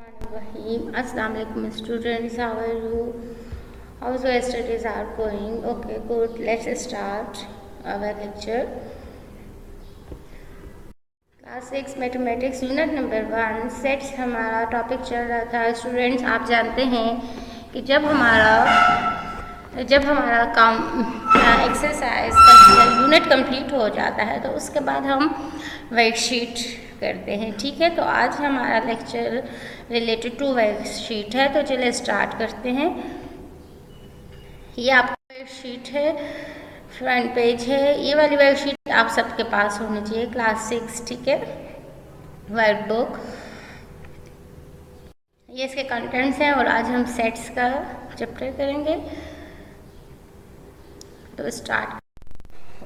Bismillahirrahmanirrahim. Assalamu alaikum students. How are you? How's your studies are going? Okay, good. Let's start our lecture. Class 6 mathematics unit number 1 sets हमारा topic चल रहा था। Students, आप जानते हैं कि जब हमारा काम एक्सरसाइज का यूनिट कंप्लीट हो जाता है तो उसके बाद हम वर्कशीट करते हैं। ठीक है, तो आज हमारा लेक्चर रिलेटेड टू वर्कशीट है, तो चलिए स्टार्ट करते हैं। ये आपका वर्कशीट है, फ्रंट पेज है। ये वाली वर्कशीट आप सबके पास होनी चाहिए, क्लास 6। ठीक है, वर्कबुक, ये इसके कंटेंट्स हैं और आज हम सेट्स का चैप्टर करेंगे। तो स्टार्ट।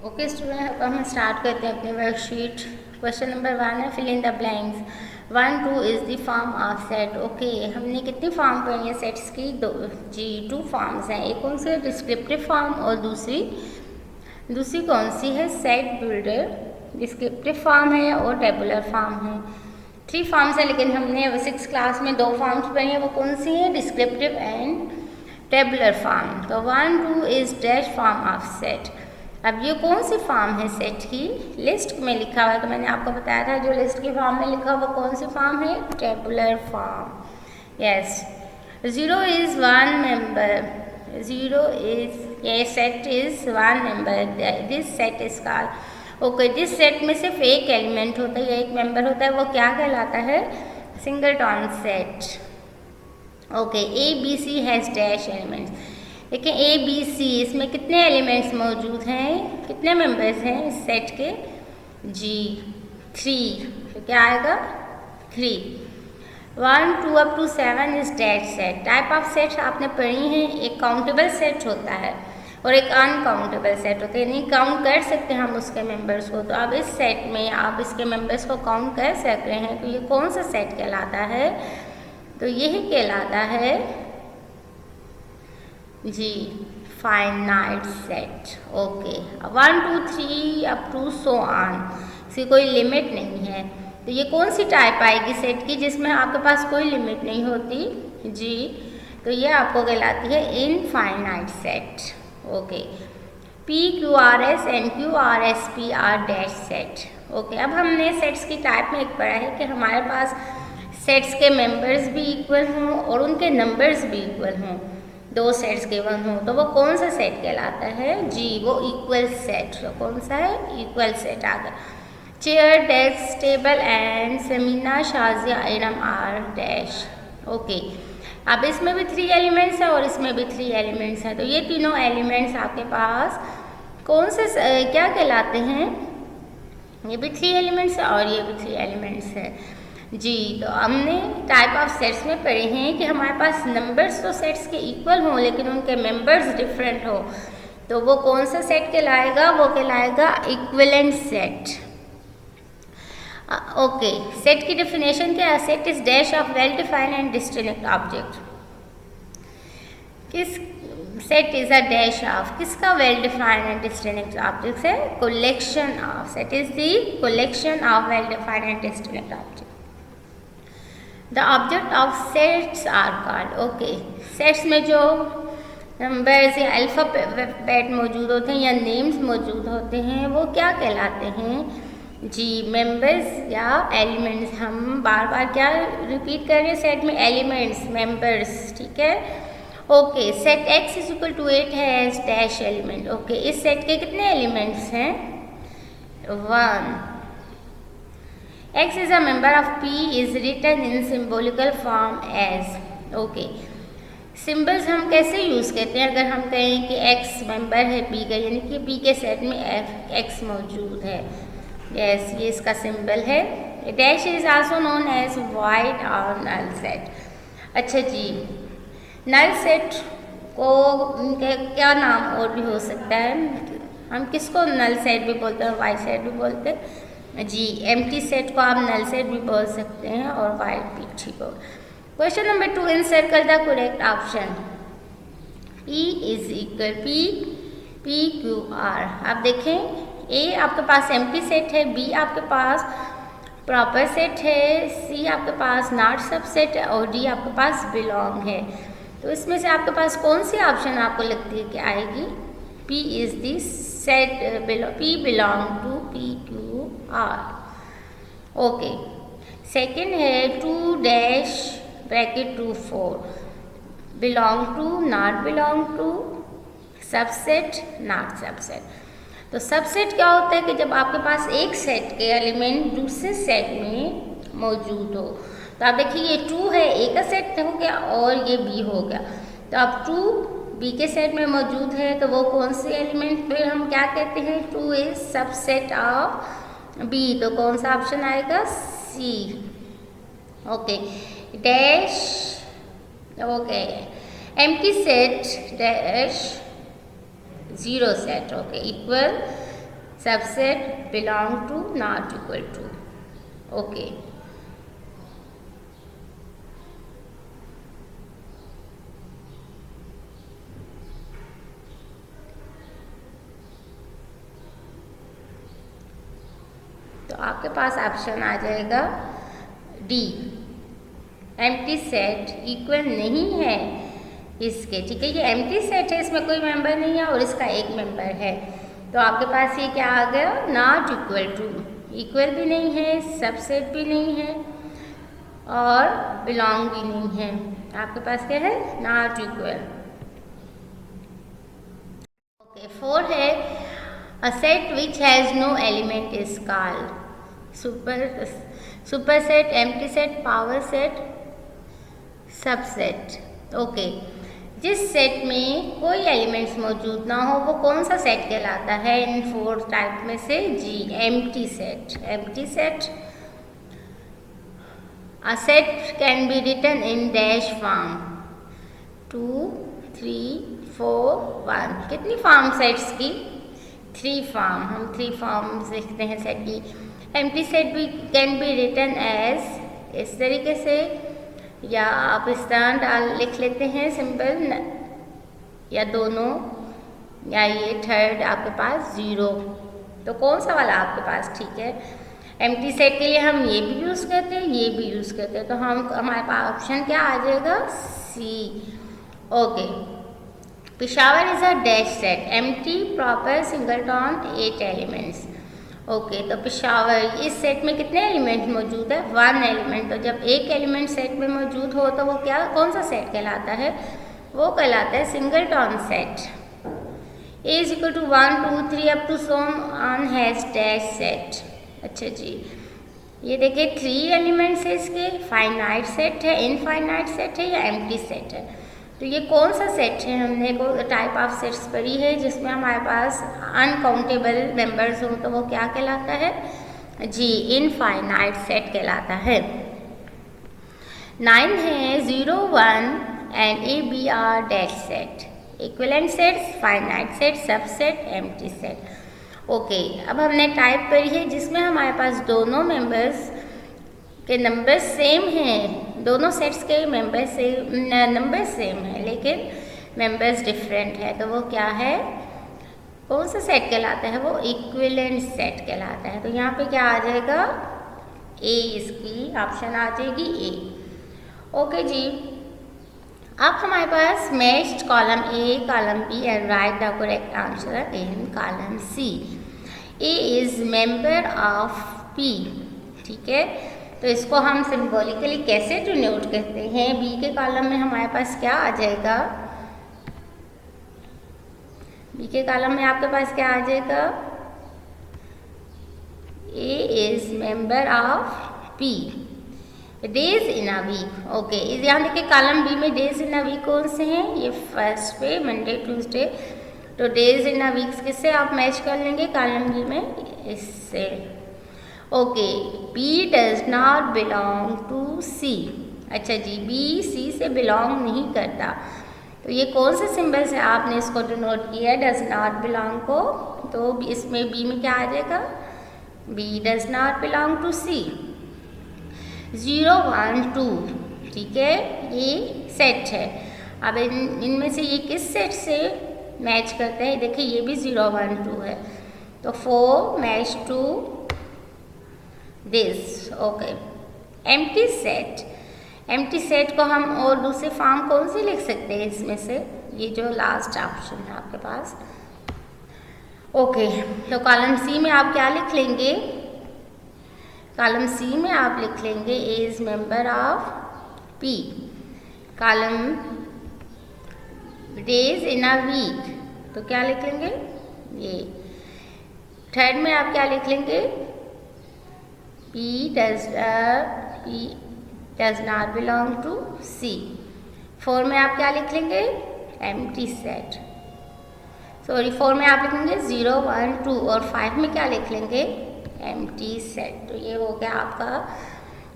ओके स्टूडेंट, अब हम स्टार्ट करते हैं अपनी वर्कशीट। क्वेश्चन नंबर 1 है, fill in the blanks. 1 2 is the form of set. Okay, हमने कितनी फॉर्म पढ़ी है सेट्स की? 2 फॉर्म्स हैं। एक कौन सी है? डिस्क्रिप्टिव फॉर्म, और दूसरी कौन सी है? Set builder. डिस्क्रिप्टिव फॉर्म है और टेबुलर फॉर्म है। 3 फॉर्म्स है, लेकिन हमने 6 क्लास में 2 फॉर्म्स पढ़ी हैं। वो कौन सी है? Descriptive and tabular form. तो 1 2 is dash form of set. अब ये कौन सी फॉर्म है सेट की? लिस्ट में लिखा हुआ है, तो मैंने आपको बताया था जो लिस्ट की फॉर्म में लिखा हुआ कौन सी फॉर्म है? Tabular form. Yes. 0 is 1 member. 0 is, ये set is 1 member. This set is called. Okay, जिस सेट में सिर्फ एक एलिमेंट होता है या एक मेंबर होता है वो क्या कहलाता है? Singleton set. Okay, ABC has dash elements. देखिए ABC, इसमें कितने एलिमेंट्स मौजूद हैं? कितने मेंबर्स हैं इस सेट के? जी 3। तो क्या आएगा? 3। 1 2 up to 7 is dash set. Type of set आपने पढ़ी हैं। एक काउंटेबल सेट होता है और एक अनकाउंटेबल सेट होता है, यानी काउंट कर सकते हैं हम उसके मेंबर्स को। तो अब इस सेट में आप इसके मेंबर्स को काउंट कर सकते हैं। तो ये कौन सा सेट कहलाता है? तो यही कहलाता है जी finite set. Okay, 1 2 3 up to so on, इसकी कोई लिमिट नहीं है। तो ये कौन सी टाइप आएगी सेट की जिसमें आपके पास कोई लिमिट नहीं होती? जी, तो ये आपको कहलाती है infinite set. Okay, PQRS and QRSP are dash set. Okay, अब हमने सेट्स की टाइप में एक पढ़ा है कि हमारे पास सेट्स के मेंबर्स भी इक्वल हों और उनके नंबर्स भी इक्वल हों। 2 सेट्स गिवन हो तो वो कौन सा सेट कहलाता है? जी, वो इक्वल सेट। तो कौन सा है? इक्वल सेट आ गया। Chair, desk, table and Samina, Shazia, Iram are dash. Okay, अब इसमें भी 3 एलिमेंट्स हैं और इसमें भी 3 एलिमेंट्स हैं। तो ये तीनों एलिमेंट्स आपके पास कौन से क्या कहलाते हैं? ये भी 3 एलिमेंट्स है और ये भी 3 एलिमेंट्स है। जी, तो हमने टाइप ऑफ सेट्स में पढ़े हैं कि हमारे पास नंबर्स तो सेट्स के इक्वल हों लेकिन उनके मेंबर्स डिफरेंट हो, तो वो कौन सा सेट कहलाएगा? वो कहलाएगा इक्विवेलेंट सेट। ओके, सेट की डेफिनेशन क्या है? Set is dash of well defined and distinct object. किस set is a dash of किसका? Well defined and distinct object है collection of. Set is the collection of well defined and distinct object. The object of sets are called. Okay, sets में जो numbers या alphabet मौजूद होते हैं या names मौजूद होते हैं वो क्या कहलाते हैं? जी, मेंबर्स या एलिमेंट्स। हम बार बार क्या रिपीट कर रहे हैं? सेट में एलिमेंट्स, मेंबर्स। ठीक है। Okay, set X is equal to 8 has dash element. Okay, इस सेट के कितने एलिमेंट्स हैं? 1। X is a member of P is written in symbolical form as। Okay, symbols हम कैसे यूज़ करते हैं? अगर हम कहें कि X मेंबर है P का, यानी कि P के सेट में X मौजूद है। यस, ये इसका सिंबल है। Dash is also known as void और नल सेट। अच्छा जी, नल सेट को क्या नाम और भी हो सकता है? हम किसको नल सेट भी बोलते हैं, वाइड सेट भी बोलते हैं? जी, एम्प्टी सेट को आप नल सेट भी बोल सकते हैं और वाइड भी। ठीक हो। Question number 2, encircle the correct option. P is equal PQR। आप देखें, A आपके पास एम्प्टी सेट है, B आपके पास प्रॉपर सेट है, सी आपके पास नॉट सबसेट है और डी आपके पास बिलोंग है। तो इसमें से आपके पास कौन सी ऑप्शन आपको लगती है कि आएगी? P is the set, P belong to P Q R. Okay, second है 2 dash bracket 2 4 belong to not belong to, subset not subset. तो सबसेट क्या होता है कि जब आपके पास एक सेट के एलिमेंट दूसरे सेट में मौजूद हो। तो आप देखिए ये 2 है, ए का सेट हो गया और ये बी हो गया। तो अब 2 बी के सेट में मौजूद है तो वो कौन से एलिमेंट फिर हम क्या कहते हैं? 2 इज सबसेट ऑफ बी। तो कौन सा ऑप्शन आएगा? C. Okay, dash, okay, empty set dash 0 set, okay, equal subset belong to not equal to, okay. तो आपके पास ऑप्शन आ जाएगा डी, एम्प्टी सेट इक्वल नहीं है इसके, ठीक है। ये एम्प्टी सेट है, इसमें कोई मेंबर नहीं है और इसका एक मेंबर है। तो आपके पास ये क्या आ गया? नॉट इक्वल टू, इक्वल भी नहीं है, सबसेट भी नहीं है और बिलोंग भी नहीं है। आपके पास क्या है? Not equal. ओके, 4 है a set which has no element is called superset, empty set, power set, subset। Okay, जिस सेट में कोई एलिमेंट्स मौजूद ना हो वो कौन सा सेट कहलाता है? इन 4 टाइप में से जी, empty set. Empty set, a set can be written in dash form 2 3 4 1। कितनी फॉर्म सेट्स की? 3 फॉर्म। हम 3 फॉर्म लिखते हैं सेट की। एम्प्टी सेट भी कैन बी रिटन एज, इस तरीके से, या आप इस तरह लिख लेते हैं सिंपल, या दोनों, या ये थर्ड आपके पास 0। तो कौन सा वाला आपके पास ठीक है? एम्प्टी सेट के लिए हम ये भी यूज़ करते हैं, ये भी यूज़ करते हैं। तो हमारे पास ऑप्शन क्या आ जाएगा? C. Okay, power set is a dash set, empty, proper, singleton, 8 elements. Okay, तो पेशावर इस सेट में कितने एलिमेंट मौजूद है? 1 एलिमेंट। तो जब एक एलिमेंट सेट में मौजूद हो तो वो क्या, कौन सा सेट कहलाता है? वो कहलाता है singleton set. A is equal to 1 2 3 up to so on has dash set. अच्छा जी, ये देखिए 3 एलिमेंट्स है इसके, फाइनाइट सेट है, इनफाइनाइट सेट है या एम्प्टी सेट है। तो ये कौन सा सेट है? हमने को टाइप ऑफ सेट्स पढ़ी है जिसमें हमारे पास अनकाउंटेबल मेंबर्स हो तो वो क्या कहलाता है? जी, इनफाइनाइट सेट कहलाता है। 9 है 0 1 and A B are dash set, equivalent sets, finite set, subset, empty set. Okay, अब हमने टाइप पढ़ी है जिसमें हमारे पास दोनों मेंबर्स के नंबर सेम हैं, दोनों सेट्स के नंबर सेम है लेकिन मेंबर्स डिफरेंट है। तो वो क्या है? कौन सा सेट कहलाता है? वो इक्विवेलेंट सेट कहलाता है। तो यहाँ पे क्या आ जाएगा? ए, इसकी ऑप्शन आ जाएगी ए। ओके जी, अब हमारे पास matched column A, column B and right the correct answer in column C. A is member of P, ठीक है। तो इसको हम सिंबॉलिकली कैसे डिनोट करते हैं? बी के कॉलम में हमारे पास क्या आ जाएगा? बी के कॉलम में आपके पास क्या आ जाएगा? A is member of P, days in a week. Okay, यहाँ देखिए कॉलम बी में डेज इन अ वीक कौन से हैं? ये फर्स्ट पे मंडे ट्यूसडे। तो डेज इन अ वीक्स किससे आप मैच कर लेंगे कॉलम बी में? इससे। Okay, B does not belong to C. अच्छा जी, बी सी से बिलोंग नहीं करता। तो ये कौन से सिंबल से आपने इसको डिनोट किया डज नॉट बिलोंग को? तो इसमें बी में क्या आ जाएगा? B does not belong to C. 0 1 2, ठीक है, ये सेट है। अब इनमें से ये किस सेट से मैच करते हैं? देखिए ये भी 0 1 2 है। तो 4 match to this. Okay, empty set, empty set को हम और दूसरी फॉर्म कौन सी लिख सकते हैं इसमें से? ये जो लास्ट ऑप्शन है आपके पास। ओके, तो कॉलम सी में आप क्या लिख लेंगे? कॉलम सी में आप लिख लेंगे A is member of P. Column days in a week, तो क्या लिख लेंगे? ये। थर्ड में आप क्या लिख लेंगे? P does not belong to C। 4 में आप क्या लिख लेंगे? Empty set. सॉरी, 4 में आप लिखेंगे 0, 1, 2 और 5 में क्या लिख लेंगे? Empty set. तो ये हो गया आपका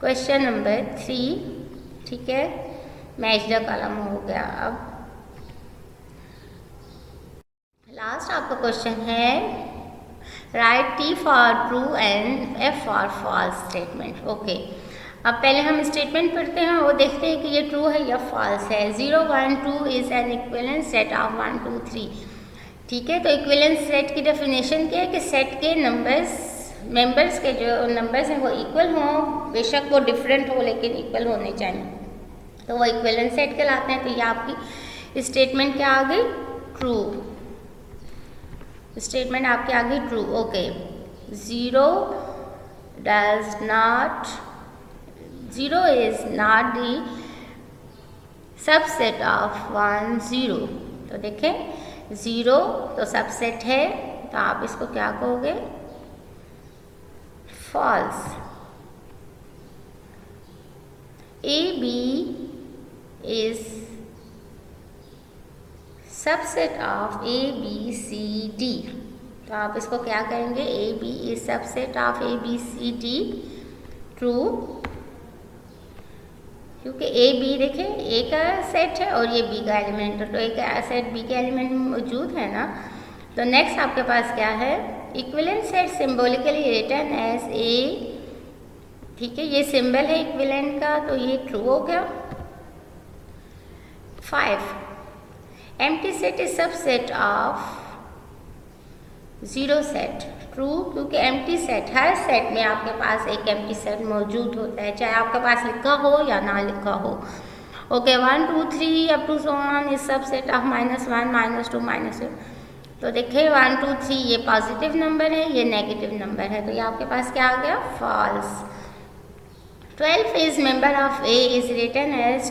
क्वेश्चन नंबर 3। ठीक है, मैच द कॉलम हो गया। अब लास्ट आपका क्वेश्चन है write T for true and F for false statement. Okay, अब पहले हम स्टेटमेंट पढ़ते हैं और देखते हैं कि ये ट्रू है या फॉल्स है। 0, 1, 2 is an equivalent set of 1, 2, 3। ठीक है, तो इक्विवेलेंट सेट की डेफिनेशन क्या है कि सेट के मेंबर्स के जो नंबर्स हैं वो इक्वल हों, बेशक वो डिफरेंट हो लेकिन इक्वल होने चाहिए, तो वो इक्विवेलेंट सेट कहलाते हैं। तो ये आपकी स्टेटमेंट क्या आ गई? ट्रू। स्टेटमेंट आपके आगे true. Okay, 0 is not the subset of 1, 0। तो देखें 0 तो सबसेट है, तो आप इसको क्या कहोगे? False. AB is subset of ABCD, तो आप इसको क्या करेंगे? AB is subset of ABCD। True, क्योंकि AB देखें A का सेट है और ये B का एलिमेंट है, तो A का सेट B के एलिमेंट में मौजूद है ना। तो नेक्स्ट आपके पास क्या है? Equivalent set symbolically written as A। ठीक है, ये सिंबल है इक्विवेलेंट का, तो ये ट्रू हो गया। 5, empty set is subset of 0 set. True, क्योंकि एम्प्टी सेट, हर सेट में आपके पास एक एम्प्टी सेट मौजूद होता है, चाहे आपके पास लिखा हो या ना लिखा हो। Okay, 1, 2, 3 up to so on is subset of -1, -2, -2। तो देखिए 1, 2, 3 ये पॉजिटिव नंबर है, ये नेगेटिव नंबर है, तो ये आपके पास क्या आ गया? False. 12 is member of A is written as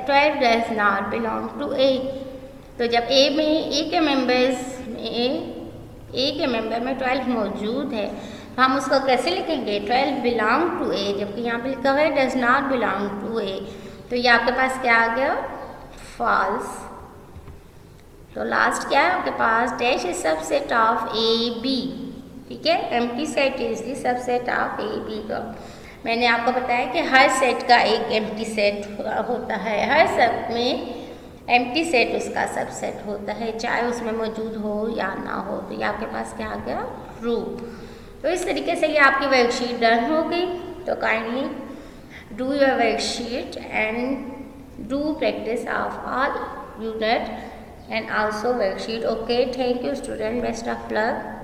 12 does not belong to A। तो जब A के मेंबर में 12 मौजूद है, तो हम उसको कैसे लिखेंगे? 12 बिलोंग टू A, जबकि यहाँ पे लिखा हुआ है does not belong to A। तो ये आपके पास क्या आ गया? फॉल्स। तो लास्ट क्या है आपके पास? Dash is subset of AB। ठीक है, empty set is the subset of AB। का मैंने आपको बताया कि हर सेट का एक एम्प्टी सेट होता है, हर सेट में एम्प्टी सेट उसका सबसेट होता है, चाहे उसमें मौजूद हो या ना हो। तो ये आपके पास क्या आ गया? ट्रू। तो इस तरीके से ये आपकी वर्कशीट डन हो गई। तो kindly do your worksheet and do practice of all unit and also worksheet. Okay, thank you student, best of luck.